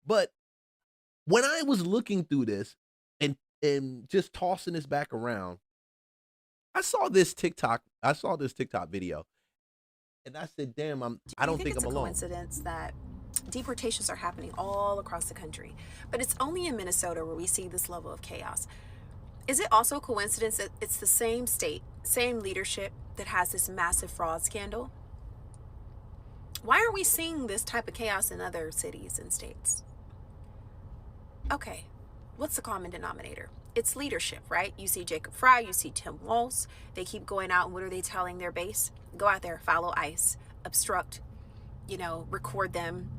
But when I was looking through this and just tossing this back around, I saw this TikTok video, and I said, "Damn, I Do you don't think think it's I'm a alone." coincidence that deportations are happening all across the country, but it's only in Minnesota where we see this level of chaos? Is it also a coincidence that it's the same state, same leadership that has this massive fraud scandal? Why aren't we seeing this type of chaos in other cities and states? Okay, what's the common denominator? It's leadership, right? You see Jacob Fry, you see Tim Walz. They keep going out, and what are they telling their base? Go out there, follow ICE, obstruct, record them,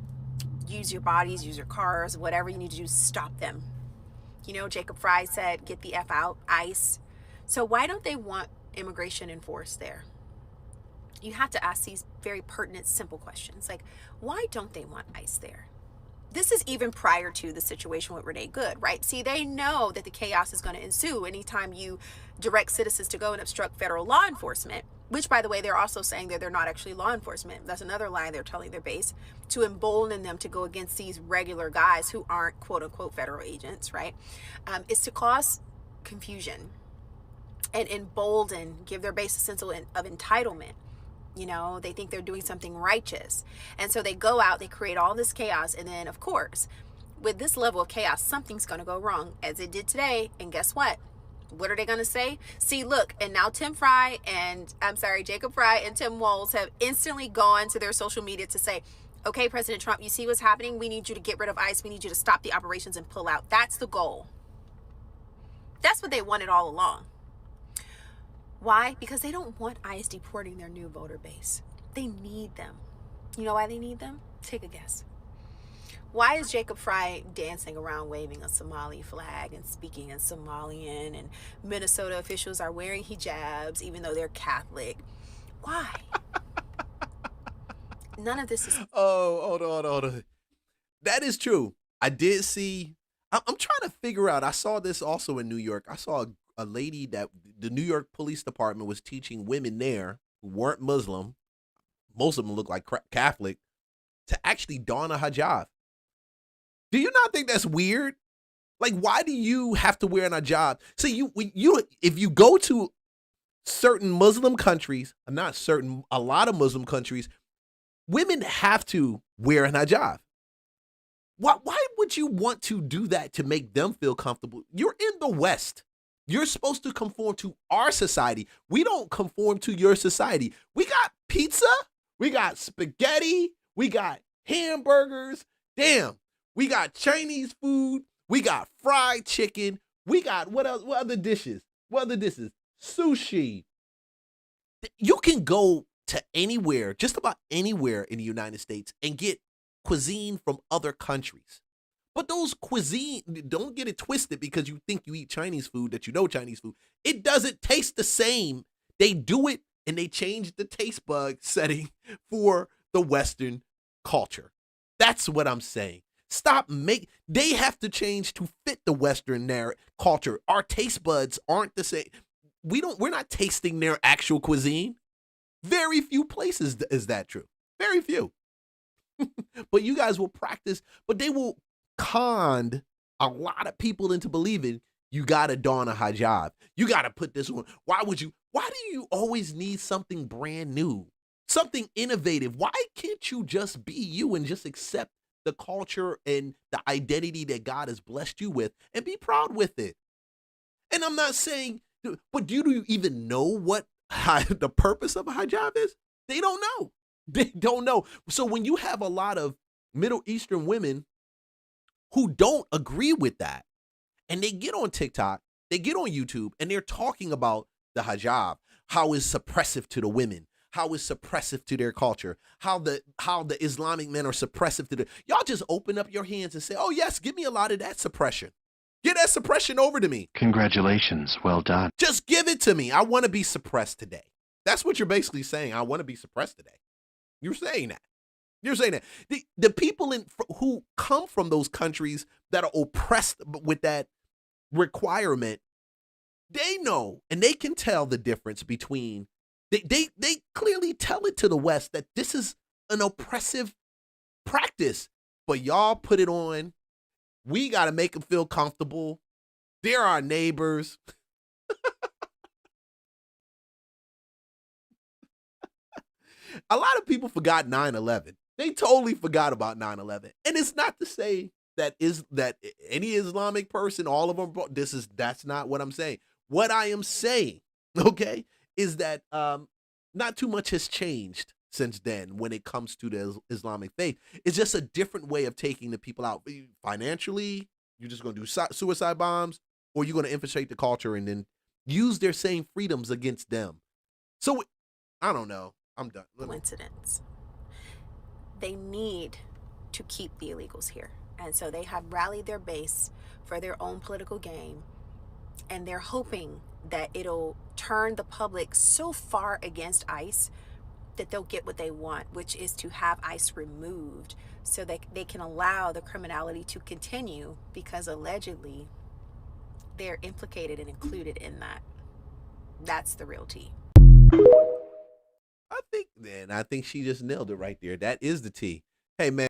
use your bodies, use your cars, whatever you need to do, stop them. Jacob Fry said, get the F out, ICE. So why don't they want immigration enforced there? You have to ask these very pertinent, simple questions. Like, why don't they want ICE there? This is even prior to the situation with Renee Good, right? See, they know that the chaos is going to ensue anytime you direct citizens to go and obstruct federal law enforcement, which, by the way, they're also saying that they're not actually law enforcement. That's another lie they're telling their base, to embolden them to go against these regular guys who aren't quote unquote federal agents, right? Is to cause confusion and embolden, give their base a sense of entitlement. They think they're doing something righteous. And so they go out, they create all this chaos. And then, of course, with this level of chaos, something's going to go wrong, as it did today. And guess what? What are they going to say? See, look, and now Jacob Fry and Tim Walz have instantly gone to their social media to say, okay, President Trump, you see what's happening? We need you to get rid of ICE. We need you to stop the operations and pull out. That's the goal. That's what they wanted all along. Why? Because they don't want ICE deporting their new voter base. They need them. You know why they need them? Take a guess. Why is Jacob Fry dancing around waving a Somali flag and speaking in Somalian, and Minnesota officials are wearing hijabs even though they're Catholic? Why? None of this is... Oh, hold on. That is true. I did see. I'm trying to figure out. I saw this also in New York. I saw a lady that the New York Police Department was teaching women there who weren't Muslim, most of them look like Catholic, to actually don a hijab. Do you not think that's weird? Like, why do you have to wear an hijab? See, if you go to certain Muslim countries, not certain, a lot of Muslim countries, women have to wear an hijab. Why would you want to do that to make them feel comfortable? You're in the West. You're supposed to conform to our society. We don't conform to your society. We got pizza. We got spaghetti. We got hamburgers. Damn. We got Chinese food. We got fried chicken. We got what else? What other dishes? Sushi. You can go to anywhere, just about anywhere in the United States, and get cuisine from other countries. But those cuisine, don't get it twisted because you think you eat Chinese food, that you know Chinese food. It doesn't taste the same. They do it and they change the taste bud setting for the Western culture. That's what I'm saying. They have to change to fit the Western culture. Our taste buds aren't the same. We're not tasting their actual cuisine. Very few places is that true. Very few. But you guys will practice, but they will con a lot of people into believing you got to don a hijab. You got to put this on. Why do you always need something brand new, something innovative? Why can't you just be you and just accept the culture and the identity that God has blessed you with and be proud with it? And I'm not saying, but do you even know what the purpose of a hijab is? They don't know. They don't know. So when you have a lot of Middle Eastern women who don't agree with that, and they get on TikTok, they get on YouTube, and they're talking about the hijab, how it's suppressive to the women, how it's suppressive to their culture, how the Islamic men are suppressive to y'all just open up your hands and say, oh yes, give me a lot of that suppression. Get that suppression over to me. Congratulations, well done. Just give it to me. I want to be suppressed today. That's what you're basically saying. I want to be suppressed today. You're saying that. The people who come from those countries that are oppressed with that requirement, they know and they can tell the difference between. They clearly tell it to the West that this is an oppressive practice, but y'all put it on We got to make them feel comfortable. They're our neighbors. A lot of people forgot 9/11. They totally forgot about 9/11. And it's not to say that any Islamic person, all of them, that's not what I'm saying. What I am saying, okay, is that not too much has changed since then when it comes to the Islamic faith. It's just a different way of taking the people out. Financially, you're just going to do suicide bombs, or you're going to infiltrate the culture and then use their same freedoms against them. So, I don't know. I'm done. Coincidence. They need to keep the illegals here. And so they have rallied their base for their own political gain. And they're hoping that it'll turn the public so far against ICE that they'll get what they want, which is to have ICE removed so that they can allow the criminality to continue, because allegedly they're implicated and included in that. That's the real tea. I think she just nailed it right there. That is the tea. Hey, man.